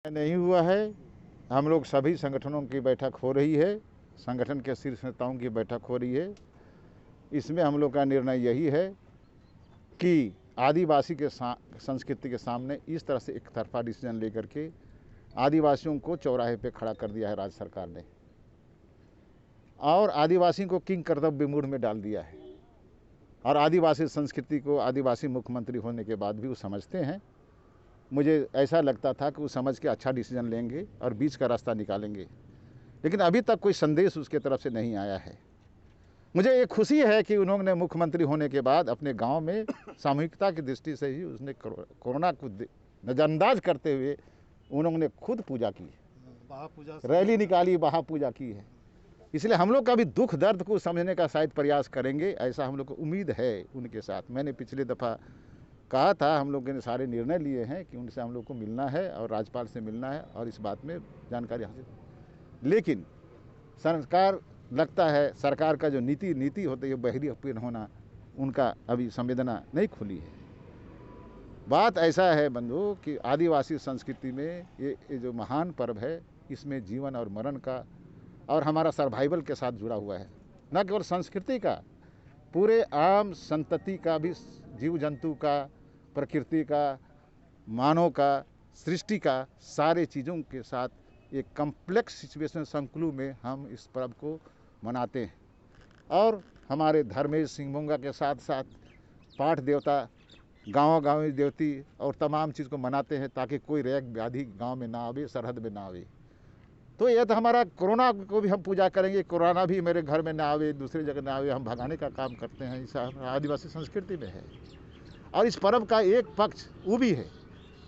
नहीं हुआ है। हम लोग सभी संगठनों की बैठक हो रही है, संगठन के शीर्ष नेताओं की बैठक हो रही है। इसमें हम लोग का निर्णय यही है कि आदिवासी के संस्कृति के सामने इस तरह से एक तरफा डिसीजन लेकर के आदिवासियों को चौराहे पे खड़ा कर दिया है राज्य सरकार ने, और आदिवासी को किंग कर्तव्य मूड में डाल दिया है। और आदिवासी संस्कृति को आदिवासी मुख्यमंत्री होने के बाद भी वो समझते हैं। मुझे ऐसा लगता था कि वो समझ के अच्छा डिसीजन लेंगे और बीच का रास्ता निकालेंगे, लेकिन अभी तक कोई संदेश उसके तरफ से नहीं आया है। मुझे ये खुशी है कि उन्होंने मुख्यमंत्री होने के बाद अपने गांव में सामूहिकता की दृष्टि से ही उसने कोरोना को नज़रअंदाज करते हुए उन्होंने खुद पूजा की, रैली निकाली, महापूजा की है। इसलिए हम लोग का भी दुख दर्द को समझने का शायद प्रयास करेंगे, ऐसा हम लोग को उम्मीद है उनके साथ। मैंने पिछले दफ़ा कहा था, हम लोगों ने सारे निर्णय लिए हैं कि उनसे हम लोग को मिलना है और राज्यपाल से मिलना है और इस बात में जानकारी हासिल। लेकिन सरकार लगता है, सरकार का जो नीति होती है बहिरी होना, उनका अभी संवेदना नहीं खुली है। बात ऐसा है बंधु कि आदिवासी संस्कृति में ये जो महान पर्व है, इसमें जीवन और मरण का और हमारा सर्वाइवल के साथ जुड़ा हुआ है। न केवल संस्कृति का, पूरे आम संतति का भी, जीव जंतु का, प्रकृति का, मानव का, सृष्टि का, सारे चीज़ों के साथ एक कम्प्लेक्स सिचुएशन संकुल में हम इस पर्व को मनाते हैं। और हमारे धर्मेश सिंहभोंगा के साथ साथ पाठ देवता, गाँव देवती और तमाम चीज़ को मनाते हैं ताकि कोई रेग व्याधि गांव में ना आवे, सरहद में ना आवे। तो यह तो हमारा कोरोना को भी हम पूजा करेंगे, कोरोना भी मेरे घर में ना आवे, दूसरी जगह ना आवे, हम भगाने का काम करते हैं। ऐसा आदिवासी संस्कृति में है। और इस पर्व का एक पक्ष वो भी है,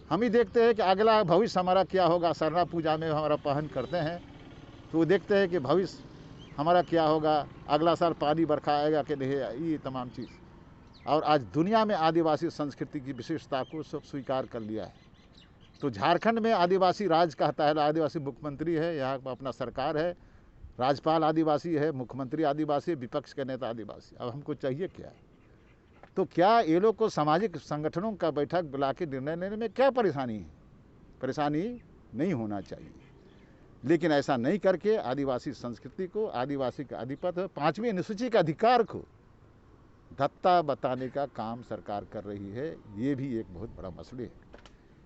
हम ही देखते हैं कि अगला भविष्य हमारा क्या होगा। सरना पूजा में हमारा पहन करते हैं तो देखते हैं कि भविष्य हमारा क्या होगा, अगला साल पानी बरखा आएगा कि नहीं, ये तमाम चीज़। और आज दुनिया में आदिवासी संस्कृति की विशेषता को सब स्वीकार कर लिया है। तो झारखंड में आदिवासी राज कहता है, आदिवासी मुख्यमंत्री है, यहाँ अपना सरकार है, राज्यपाल आदिवासी है, मुख्यमंत्री आदिवासी, विपक्ष के नेता आदिवासी। अब हमको चाहिए क्या? तो क्या ये लोग को सामाजिक संगठनों का बैठक बुला के निर्णय लेने में क्या परेशानी है? परेशानी नहीं होना चाहिए, लेकिन ऐसा नहीं करके आदिवासी संस्कृति को, आदिवासी का आधिपत्य, 5वीं अनुसूची के अधिकार को धत्ता बताने का काम सरकार कर रही है। ये भी एक बहुत बड़ा मसला है।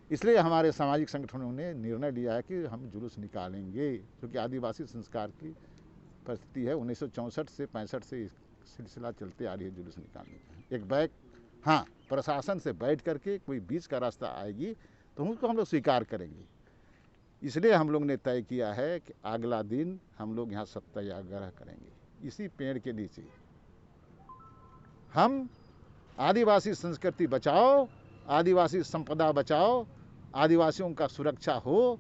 इसलिए हमारे सामाजिक संगठनों ने निर्णय लिया है कि हम जुलूस निकालेंगे, क्योंकि आदिवासी संस्कार की परिस्थिति है। 1964 से 65 से सिलसिला चलते आ रही है जुलूस निकालने का। एक बैग, हाँ, प्रशासन से बैठ करके कोई बीच का रास्ता आएगी तो उसको हम लोग स्वीकार करेंगे। इसलिए हम लोग ने तय किया है कि अगला दिन हम लोग यहाँ सत्याग्रह करेंगे, इसी पेड़ के नीचे। हम आदिवासी संस्कृति बचाओ, आदिवासी संपदा बचाओ, आदिवासियों का सुरक्षा हो,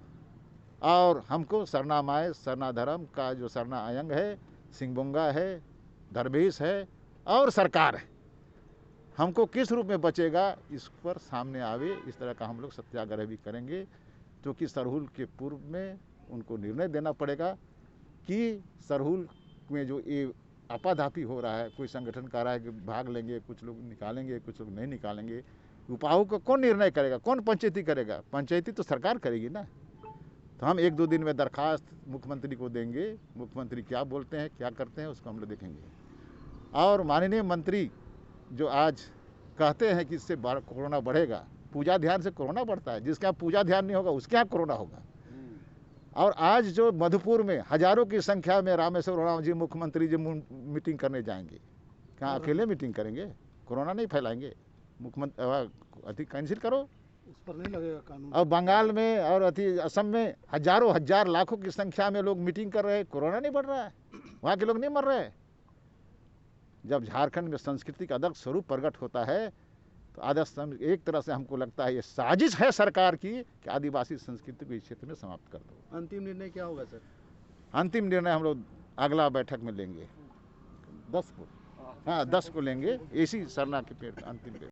और हमको सरना माए, सरना धर्म का जो सरना आयंग है, सिंहभोंगा है, दरवेश है और सरकार है, हमको किस रूप में बचेगा इस पर सामने आवे। इस तरह का हम लोग सत्याग्रह भी करेंगे, क्योंकि सरहुल के पूर्व में उनको निर्णय देना पड़ेगा कि सरहुल में जो ये आपाधापी हो रहा है, कोई संगठन कह रहा है कि भाग लेंगे, कुछ लोग निकालेंगे, कुछ लोग नहीं निकालेंगे, उपायों को कौन निर्णय करेगा, कौन पंचायती करेगा? पंचायती तो सरकार करेगी ना। तो हम 1-2 दिन में दरखास्त मुख्यमंत्री को देंगे, मुख्यमंत्री क्या बोलते हैं, क्या करते हैं, उसको हम लोग देखेंगे। और माननीय मंत्री जो आज कहते हैं कि इससे कोरोना बढ़ेगा, पूजा ध्यान से कोरोना बढ़ता है, जिसके यहाँ पूजा ध्यान नहीं होगा उसके यहाँ कोरोना होगा। और आज जो मधुपुर में हजारों की संख्या में रामेश्वर उरांव जी, मुख्यमंत्री जी मीटिंग करने जाएंगे, कहाँ अकेले मीटिंग करेंगे? कोरोना नहीं फैलाएंगे? मुख्यमंत्री कैंसिल करो, उस पर नहीं लगेगा कानून। और बंगाल में और असम में हजारों हजार लाखों की संख्या में लोग मीटिंग कर रहे हैं, कोरोना नहीं बढ़ रहा है, वहाँ के लोग नहीं मर रहे हैं। जब झारखंड में संस्कृति का आदर्श स्वरूप प्रकट होता है तो आदर्श एक तरह से हमको लगता है ये साजिश है सरकार की कि आदिवासी संस्कृति को इस क्षेत्र में समाप्त कर दो। अंतिम निर्णय क्या होगा सर? अंतिम निर्णय हम लोग अगला बैठक में लेंगे, 10 को, हाँ 10 को लेंगे, इसी सरना के पेड़ का अंतिम